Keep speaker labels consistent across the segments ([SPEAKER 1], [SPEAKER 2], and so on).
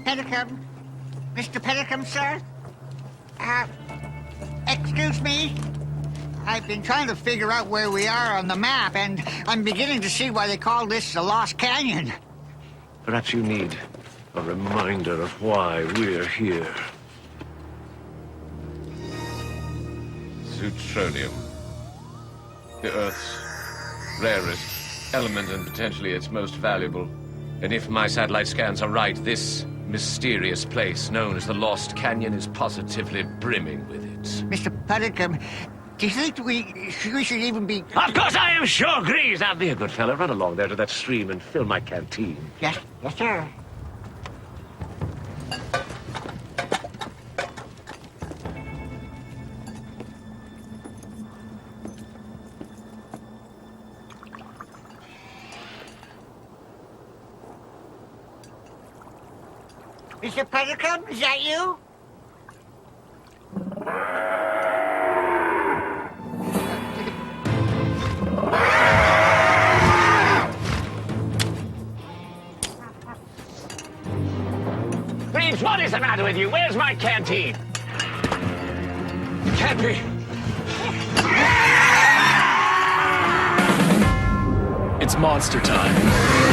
[SPEAKER 1] Petticum? Mr. Petticum, sir? Excuse me? I've been trying to figure out where we are on the map, and I'm beginning to see why they call this the Lost Canyon.
[SPEAKER 2] Perhaps you need a reminder of why we're here.
[SPEAKER 3] Zootronium. The Earth's rarest element and potentially its most valuable. And if my satellite scans are right, this mysterious place known as the Lost Canyon is positively brimming with it.
[SPEAKER 1] Mr. Petticum, do you think we should even be...
[SPEAKER 2] Of course I am sure, Grease. Now be a good fella. Run along there to that stream and fill my canteen.
[SPEAKER 1] Yes, sir. Mr. Petticum, is that you?
[SPEAKER 2] Grease, what is the matter with you? Where's my canteen? It can't be.
[SPEAKER 4] It's monster time.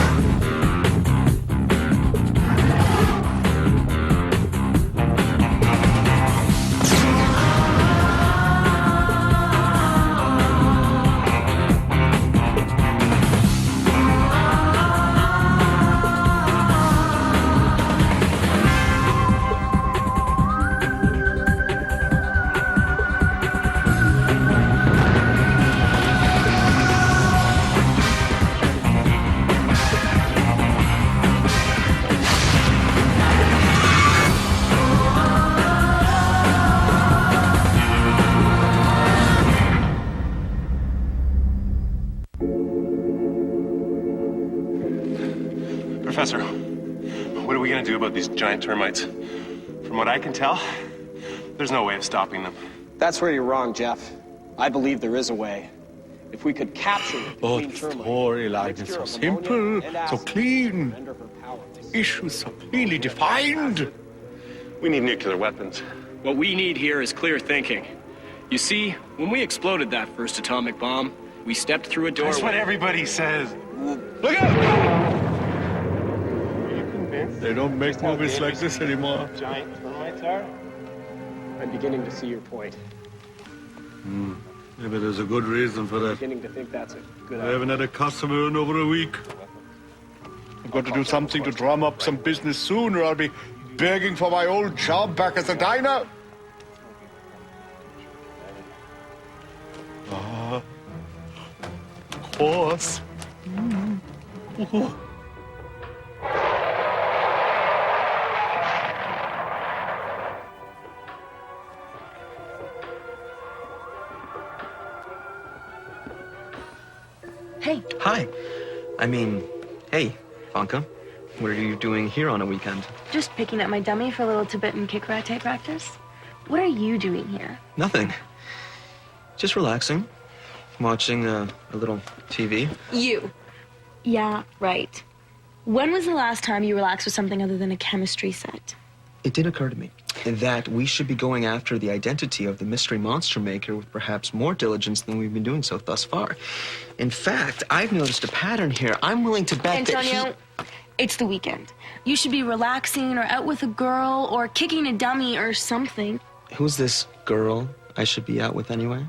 [SPEAKER 5] Professor, what are we going to do about these giant termites? From what I can tell, there's no way of stopping them.
[SPEAKER 6] That's where you're wrong, Jeff. I believe there is a way. If we could capture the
[SPEAKER 7] But the storyline is so simple, so clean. Issues so clearly defined.
[SPEAKER 5] We need nuclear weapons.
[SPEAKER 4] What we need here is clear thinking. You see, when we exploded that first atomic bomb, we stepped through a doorway.
[SPEAKER 5] That's what everybody says. Look out!
[SPEAKER 7] They don't make movies like this anymore.
[SPEAKER 5] Giant termites are?
[SPEAKER 6] I'm beginning to see your point.
[SPEAKER 7] Maybe there's a good reason for that.
[SPEAKER 6] Beginning to think that's a good
[SPEAKER 7] I
[SPEAKER 6] idea.
[SPEAKER 7] haven't had a customer in over a week. I've got to do something to drum up some business soon, or I'll be begging for my old job back at the diner. Of course. Oh.
[SPEAKER 8] Hey.
[SPEAKER 9] Hi. Hey, Vanka. What are you doing here on a weekend?
[SPEAKER 8] Just picking up my dummy for a little Tibetan kick karate practice. What are you doing here?
[SPEAKER 9] Nothing. Just relaxing. Watching a little TV.
[SPEAKER 8] You. Yeah, right. When was the last time you relaxed with something other than a chemistry set?
[SPEAKER 9] It did occur to me that we should be going after the identity of the mystery monster maker with perhaps more diligence than we've been doing so thus far. In fact, I've noticed a pattern here. I'm willing to bet
[SPEAKER 8] Antonio, it's the weekend. You should be relaxing or out with a girl or kicking a dummy or something.
[SPEAKER 9] Who's this girl I should be out with anyway?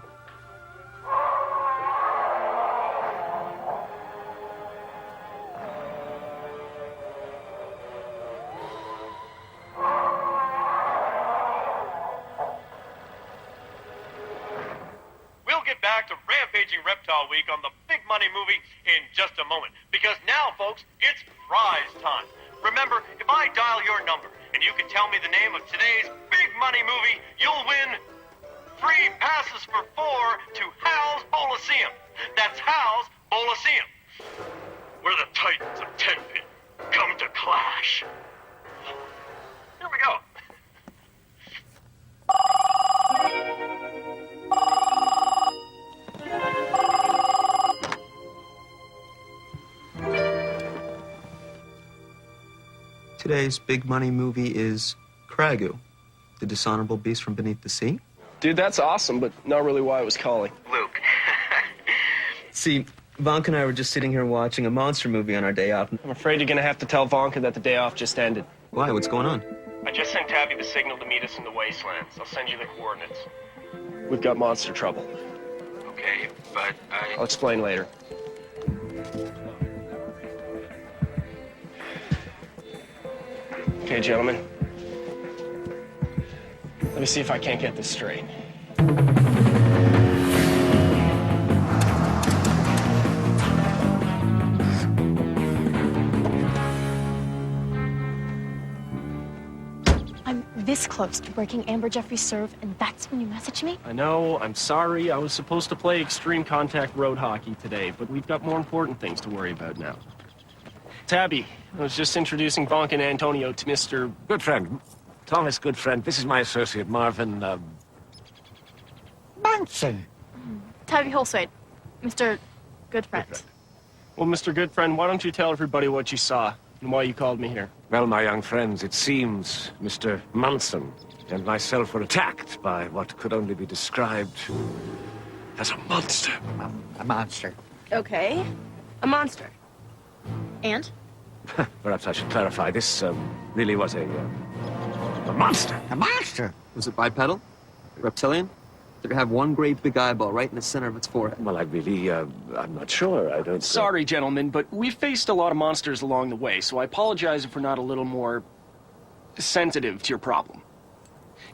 [SPEAKER 10] Back to Rampaging Reptile Week on the Big Money Movie in just a moment. Because now, folks, it's prize time. Remember, if I dial your number and you can tell me the name of today's Big Money Movie, you'll win free passes for 4 to Hal's Bolosseum. That's Hal's Bolosseum, where the titans of Tenpin come to clash. Here we go.
[SPEAKER 9] today's big money movie is Kragu, the dishonorable beast from beneath the sea?
[SPEAKER 6] Dude, that's awesome, but not really why I was calling.
[SPEAKER 10] Luke.
[SPEAKER 9] See, Vonka and I were just sitting here watching a monster movie on our day off.
[SPEAKER 6] I'm afraid you're gonna have to tell Vonka that the day off just ended.
[SPEAKER 9] Why? What's going on?
[SPEAKER 10] I just sent Tabby the signal to meet us in the wastelands. I'll send you the coordinates.
[SPEAKER 6] We've got monster trouble.
[SPEAKER 10] Okay, but
[SPEAKER 6] I'll explain later. Okay, gentlemen. Let me see if I can't get this straight.
[SPEAKER 8] I'm this close to breaking Amber Jeffrey's serve, and that's when you message me?
[SPEAKER 6] I know, I'm sorry. I was supposed to play extreme contact road hockey today, but we've got more important things to worry about now. Tabby, I was just introducing Vonk and Antonio to Mr.
[SPEAKER 3] Good friend. Thomas, good friend. This is my associate, Marvin,
[SPEAKER 1] Munson.
[SPEAKER 8] Tabby Holswade, Mr. Good Friend.
[SPEAKER 6] Well, Mr. Goodfriend, why don't you tell everybody what you saw and why you called me here?
[SPEAKER 3] Well, my young friends, it seems Mr. Munson and myself were attacked by what could only be described as a monster.
[SPEAKER 1] A monster.
[SPEAKER 8] Okay, a monster. And?
[SPEAKER 3] Perhaps I should clarify. This really was a monster.
[SPEAKER 1] A monster?
[SPEAKER 9] Was it bipedal? Reptilian? Did it have one great big eyeball right in the center of its forehead?
[SPEAKER 3] Well, I really, I'm not sure. I don't...
[SPEAKER 6] Sorry, gentlemen, but we've faced a lot of monsters along the way, so I apologize if we're not a little more sensitive to your problem.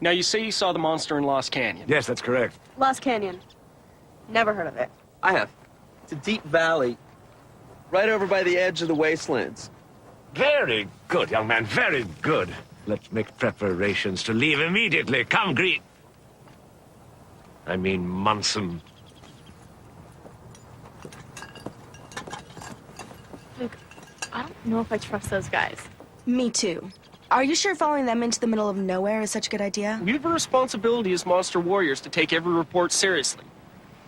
[SPEAKER 6] Now, you say you saw the monster in Lost Canyon.
[SPEAKER 3] Yes, that's correct.
[SPEAKER 8] Lost Canyon. Never heard of it.
[SPEAKER 9] I have. It's a deep valley, right over by the edge of the wastelands.
[SPEAKER 3] Very good, young man, very good. Let's make preparations to leave immediately. Come, greet. I mean, Munson.
[SPEAKER 8] Luke, I don't know if I trust those guys. Me too. Are you sure following them into the middle of nowhere is such a good idea?
[SPEAKER 6] We have a responsibility as monster warriors to take every report seriously.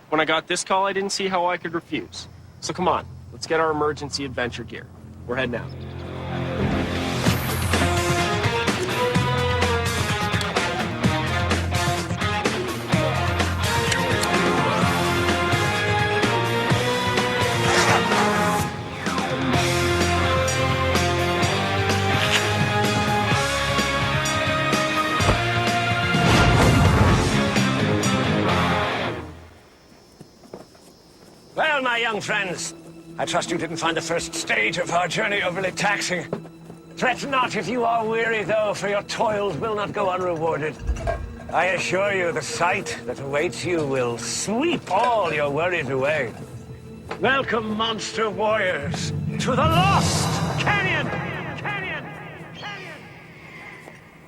[SPEAKER 6] When I got this call, I didn't see how I could refuse. So come on, let's get our emergency adventure gear. We're heading out.
[SPEAKER 3] Well, my young friends, I trust you didn't find the first stage of our journey overly taxing. Fret not if you are weary, though, for your toils will not go unrewarded. I assure you the sight that awaits you will sweep all your worries away. Welcome, monster warriors, to the Lost Canyon!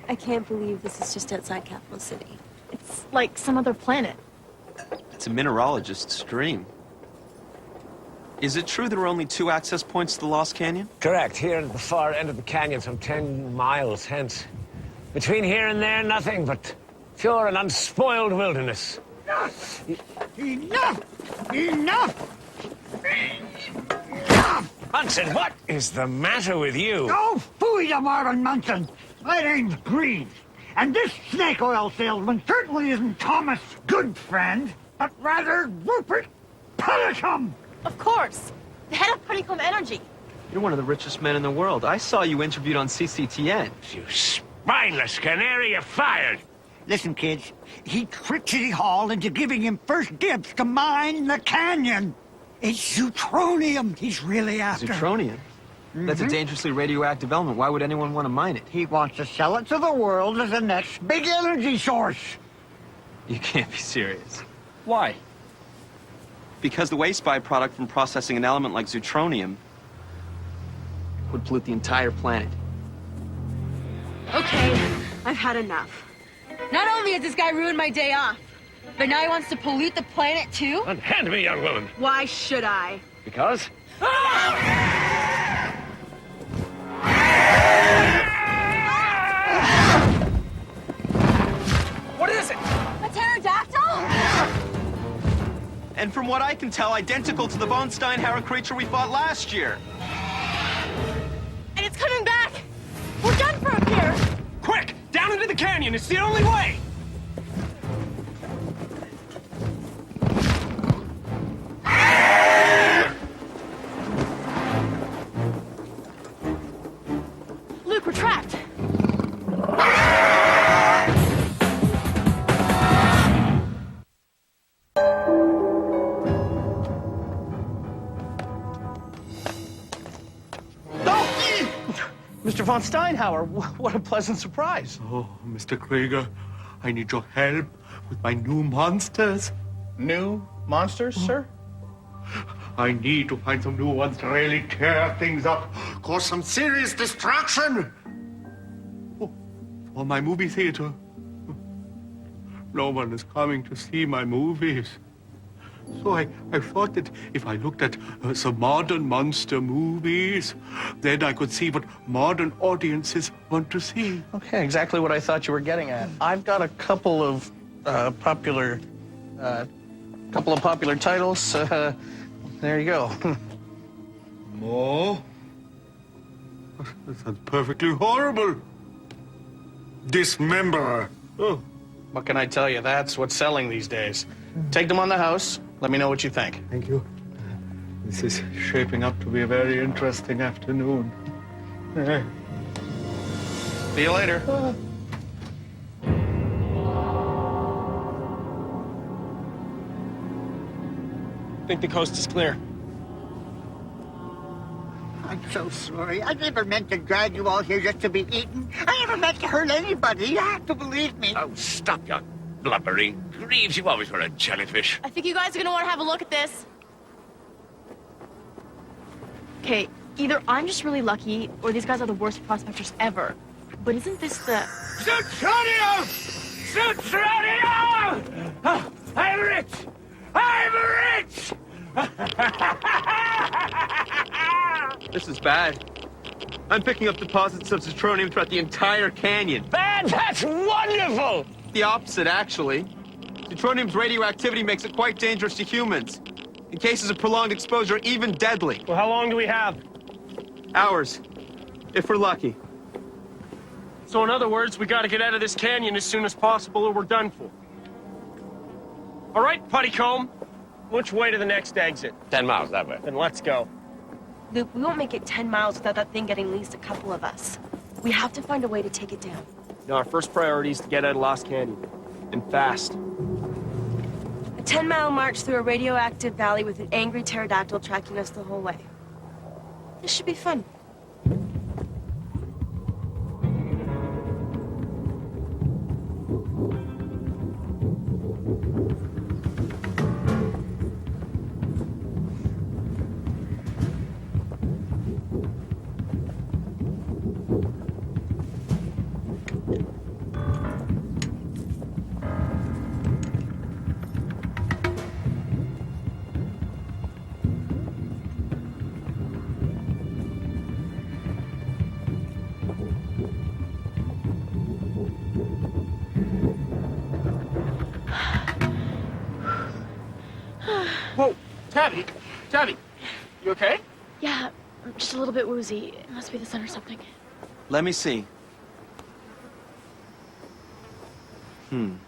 [SPEAKER 8] I can't believe this is just outside Capital City. It's like some other planet.
[SPEAKER 9] It's a mineralogist's dream. Is it true there are only 2 access points to the Lost Canyon?
[SPEAKER 3] Correct, here at the far end of the canyon, some 10 miles hence. Between here and there, nothing but pure and unspoiled wilderness.
[SPEAKER 1] Enough! Enough!
[SPEAKER 3] Munson, what is the matter with you?
[SPEAKER 1] Oh, phooey to Marvin Munson. My name's Green. And this snake oil salesman certainly isn't Thomas Goodfriend, but rather Rupert Petticum.
[SPEAKER 8] Of course. The head of Honeycomb Energy.
[SPEAKER 9] You're one of the richest men in the world. I saw you interviewed on CCTN.
[SPEAKER 3] You spineless canary, you're fired.
[SPEAKER 1] Listen, kids, he tricked City Hall into giving him first dibs to mine the canyon. It's Zootronium he's really after.
[SPEAKER 9] Zootronium? That's a dangerously radioactive element. Why would anyone want to mine it?
[SPEAKER 1] He wants to sell it to the world as the next big energy source.
[SPEAKER 9] You can't be serious.
[SPEAKER 6] Why?
[SPEAKER 9] Because the waste byproduct from processing an element like zootronium would pollute the entire planet.
[SPEAKER 8] Okay, I've had enough. Not only has this guy ruined my day off, but now he wants to pollute the planet too?
[SPEAKER 3] Unhand me, young woman.
[SPEAKER 8] Why should I?
[SPEAKER 3] Because?
[SPEAKER 6] What is it?
[SPEAKER 8] A pterodactyl?
[SPEAKER 9] And from what I can tell, identical to the von Steinhauer creature we fought last year.
[SPEAKER 8] And it's coming back! We're
[SPEAKER 6] the canyon. It's the only way.
[SPEAKER 8] Luke, we're trapped.
[SPEAKER 11] Mr. von Steinhauer, what a pleasant surprise.
[SPEAKER 7] Oh, Mr. Krieger, I need your help with my new monsters.
[SPEAKER 11] New monsters, sir?
[SPEAKER 7] I need to find some new ones to really tear things up, cause some serious destruction. Oh, for my movie theater. No one is coming to see my movies. So I thought that if I looked at some modern monster movies, then I could see what modern audiences want to see.
[SPEAKER 11] Okay, exactly what I thought you were getting at. I've got a couple of popular titles. There you go.
[SPEAKER 7] Oh, that sounds perfectly horrible. Dismember. Oh.
[SPEAKER 11] What can I tell you? That's what's selling these days. Take them on the house. Let me know what you think.
[SPEAKER 7] Thank you. This is shaping up to be a very interesting afternoon.
[SPEAKER 11] See you later.
[SPEAKER 6] I think the coast is clear.
[SPEAKER 1] I'm so sorry. I never meant to drag you all here just to be eaten. I never meant to hurt anybody. You have to believe me.
[SPEAKER 3] Oh, stop your blubbering. Greaves, you always were a jellyfish.
[SPEAKER 8] I think you guys are gonna want to have a look at this. Okay, either I'm just really lucky, or these guys are the worst prospectors ever. But isn't this the...
[SPEAKER 2] Sutronium! Sutronium! Oh, I'm rich! I'm rich!
[SPEAKER 9] This is bad. I'm picking up deposits of zirconium throughout the entire canyon.
[SPEAKER 2] That's wonderful!
[SPEAKER 9] The opposite, actually. Zirconium's radioactivity makes it quite dangerous to humans. In cases of prolonged exposure, even deadly.
[SPEAKER 6] Well, how long do we have?
[SPEAKER 9] Hours, if we're lucky.
[SPEAKER 6] So in other words, we gotta get out of this canyon as soon as possible or we're done for. All right, Puttycomb. Which way to the next exit?
[SPEAKER 2] 10 miles that way.
[SPEAKER 6] Then let's go.
[SPEAKER 8] Luke, we won't make it 10 miles without that thing getting at least a couple of us. We have to find a way to take it down.
[SPEAKER 6] Now, our first priority is to get out of Lost Canyon. And fast.
[SPEAKER 8] A 10-mile march through a radioactive valley with an angry pterodactyl tracking us the whole way. This should be fun.
[SPEAKER 6] Whoa, Tabby, you okay?
[SPEAKER 8] Yeah, I'm just a little bit woozy. It must be the sun or something.
[SPEAKER 9] Let me see. I'm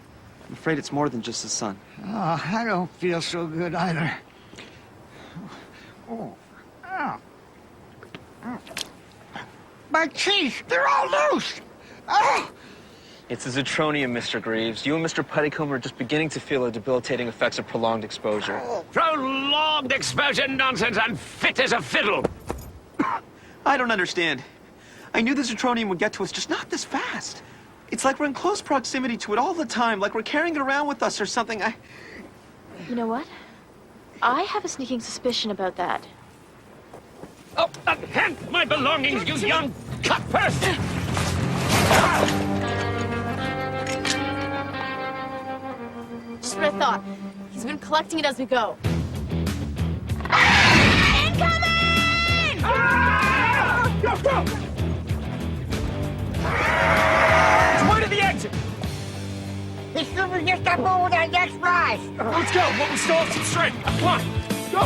[SPEAKER 9] afraid it's more than just the sun.
[SPEAKER 1] Oh, I don't feel so good either. Oh. Oh. My teeth, they're all loose. Oh.
[SPEAKER 9] It's the zirconium, Mr. Greaves. You and Mr. Puttycomb are just beginning to feel the debilitating effects of prolonged exposure.
[SPEAKER 2] Prolonged exposure nonsense, unfit as a fiddle.
[SPEAKER 9] I don't understand. I knew the zirconium would get to us, just not this fast. It's like we're in close proximity to it all the time, like we're carrying it around with us or something.
[SPEAKER 8] You know what? I have a sneaking suspicion about that.
[SPEAKER 2] Oh, hand my belongings, you young cutpurse!
[SPEAKER 8] Just what I thought. He's been collecting it as we go. Incoming!
[SPEAKER 2] Go, go!
[SPEAKER 6] Where to the exit?
[SPEAKER 1] As soon as you step over that next rise.
[SPEAKER 6] Let's go, but we still have some strength. Come on, go!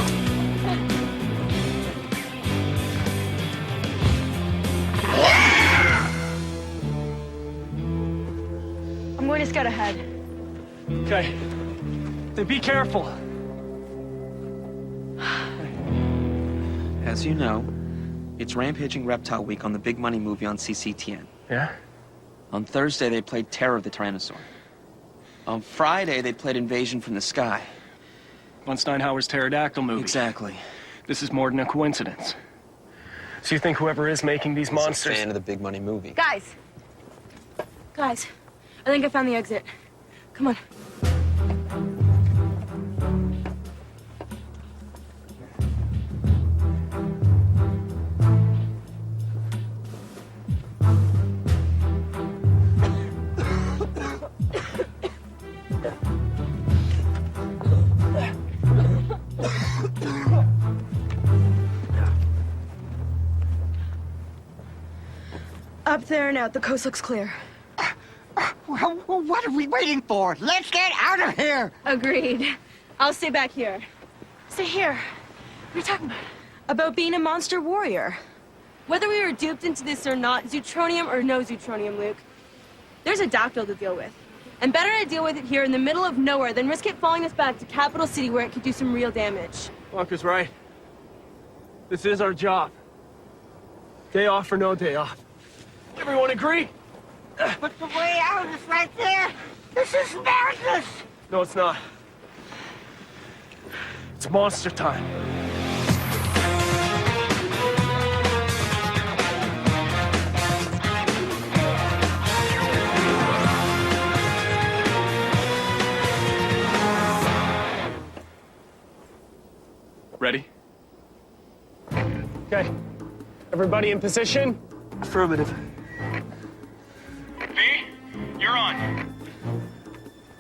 [SPEAKER 8] I'm going to scout ahead.
[SPEAKER 6] Okay. Then be careful.
[SPEAKER 9] As you know, it's Rampaging Reptile Week on the Big Money movie on CCTN.
[SPEAKER 6] Yeah?
[SPEAKER 9] On Thursday, they played Terror of the Tyrannosaur. On Friday, they played Invasion from the Sky.
[SPEAKER 6] On Steinhauer's pterodactyl movie.
[SPEAKER 9] Exactly.
[SPEAKER 6] This is more than a coincidence. So you think whoever is making these monsters...
[SPEAKER 9] He's a fan of the Big Money movie.
[SPEAKER 8] Guys! Guys, I think I found the exit. Come on. Up there and out. The coast looks clear.
[SPEAKER 1] Well, what are we waiting for? Let's get out of here!
[SPEAKER 8] Agreed. I'll stay back here. Stay here. What are you talking about? About being a monster warrior. Whether we were duped into this or not, Zootronium or no Zootronium, Luke, there's a dactyl to deal with. And better to deal with it here in the middle of nowhere than risk it following us back to Capital City where it could do some real damage.
[SPEAKER 6] Wonka's right. This is our job. Day off or no day off. Everyone agree?
[SPEAKER 1] But the way out is right there! This is madness!
[SPEAKER 6] No, it's not. It's monster time. Ready? Okay. Everybody in position?
[SPEAKER 9] Affirmative.
[SPEAKER 10] V, you're on.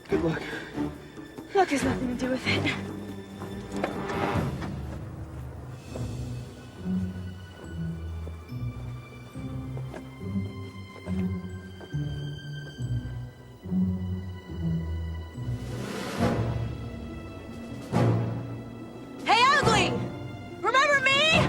[SPEAKER 6] Good luck.
[SPEAKER 8] Luck has nothing to do with it. Hey, Ugly! Remember me?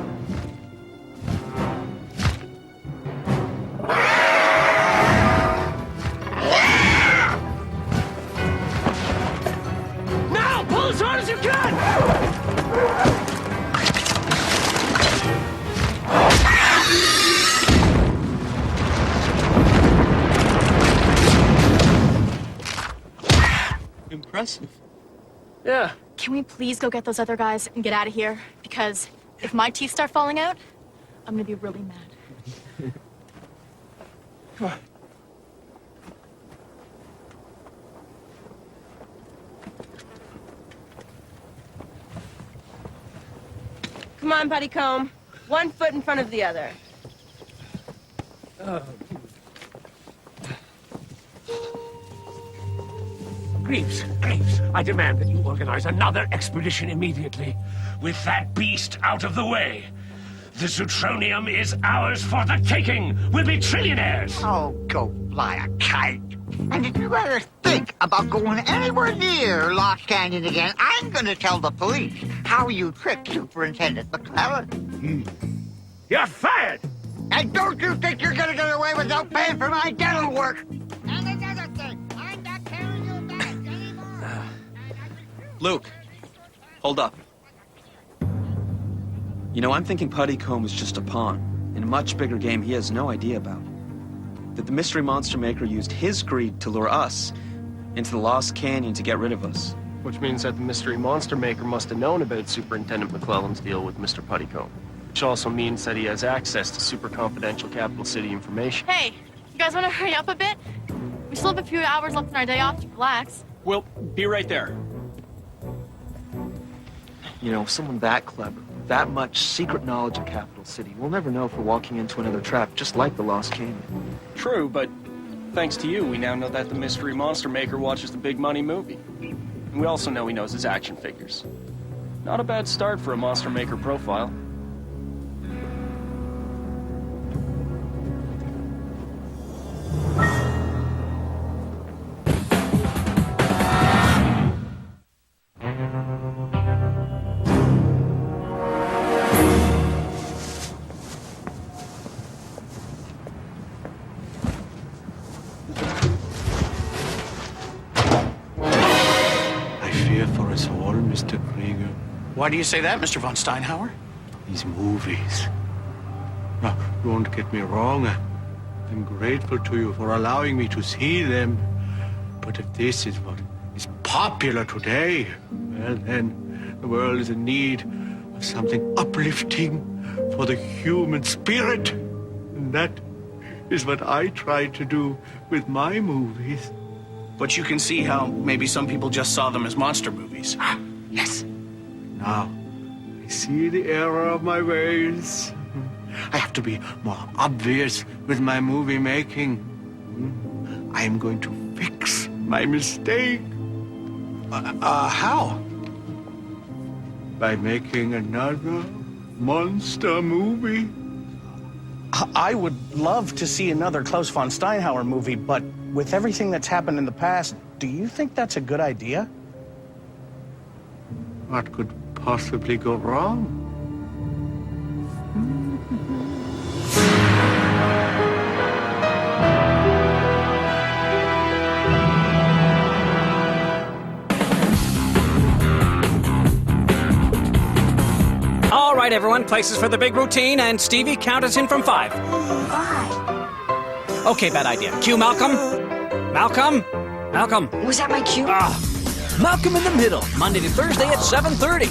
[SPEAKER 6] Now! Pull as hard as you can!
[SPEAKER 9] Impressive.
[SPEAKER 6] Yeah.
[SPEAKER 12] Can we please go get those other guys and get out of here? Because if my teeth start falling out, I'm gonna be really mad.
[SPEAKER 6] Come on.
[SPEAKER 8] Come on, Puttycomb. 1 foot in front of the other.
[SPEAKER 2] Greaves, I demand that you organize another expedition immediately. With that beast out of the way. The Zootronium is ours for the taking. We'll be trillionaires.
[SPEAKER 1] Oh, go fly a kite. And if you ever think about going anywhere near Lost Canyon again, I'm gonna tell the police how you tricked Superintendent McClellan.
[SPEAKER 2] You're fired!
[SPEAKER 1] And don't you think you're gonna get away without paying for my dental work? And another thing, I'm not carrying your bags anymore.
[SPEAKER 9] Luke, hold up. You know, I'm thinking Puttycomb is just a pawn in a much bigger game he has no idea about. That the Mystery Monster Maker used his greed to lure us into the Lost Canyon to get rid of us.
[SPEAKER 6] Which means that the Mystery Monster Maker must have known about Superintendent McClellan's deal with Mr. Puttycomb. Which also means that he has access to super confidential Capital City information.
[SPEAKER 12] Hey, you guys want to hurry up a bit? We still have a few hours left in our day off to relax.
[SPEAKER 6] We'll be right there.
[SPEAKER 9] You know, someone that clever, that much secret knowledge of Capital City, we'll never know if we're walking into another trap, just like the Lost Canyon.
[SPEAKER 6] True, but thanks to you, we now know that the Mystery Monster Maker watches the Big Money movie. And we also know he knows his action figures. Not a bad start for a Monster Maker profile.
[SPEAKER 7] here for us all, Mr. Krieger.
[SPEAKER 11] Why do you say that, Mr. von Steinhauer?
[SPEAKER 7] These movies. Now, don't get me wrong. I'm grateful to you for allowing me to see them. But if this is what is popular today, well, then the world is in need of something uplifting for the human spirit. And that is what I try to do with my movies.
[SPEAKER 11] But you can see how maybe some people just saw them as monster movies.
[SPEAKER 7] Yes. Now, I see the error of my ways. I have to be more obvious with my movie making. I am going to fix my mistake.
[SPEAKER 11] How?
[SPEAKER 7] By making another monster movie.
[SPEAKER 11] I would love to see another Klaus von Steinhauer movie, but with everything that's happened in the past, do you think that's a good idea?
[SPEAKER 7] What could possibly go wrong?
[SPEAKER 13] All right, everyone, places for the big routine, and Stevie, count us in from 5.
[SPEAKER 14] 5.
[SPEAKER 13] Okay, bad idea. Cue Malcolm. Malcolm? Malcolm.
[SPEAKER 14] Was that my cue?
[SPEAKER 13] Malcolm in the Middle, Monday to Thursday at 7:30.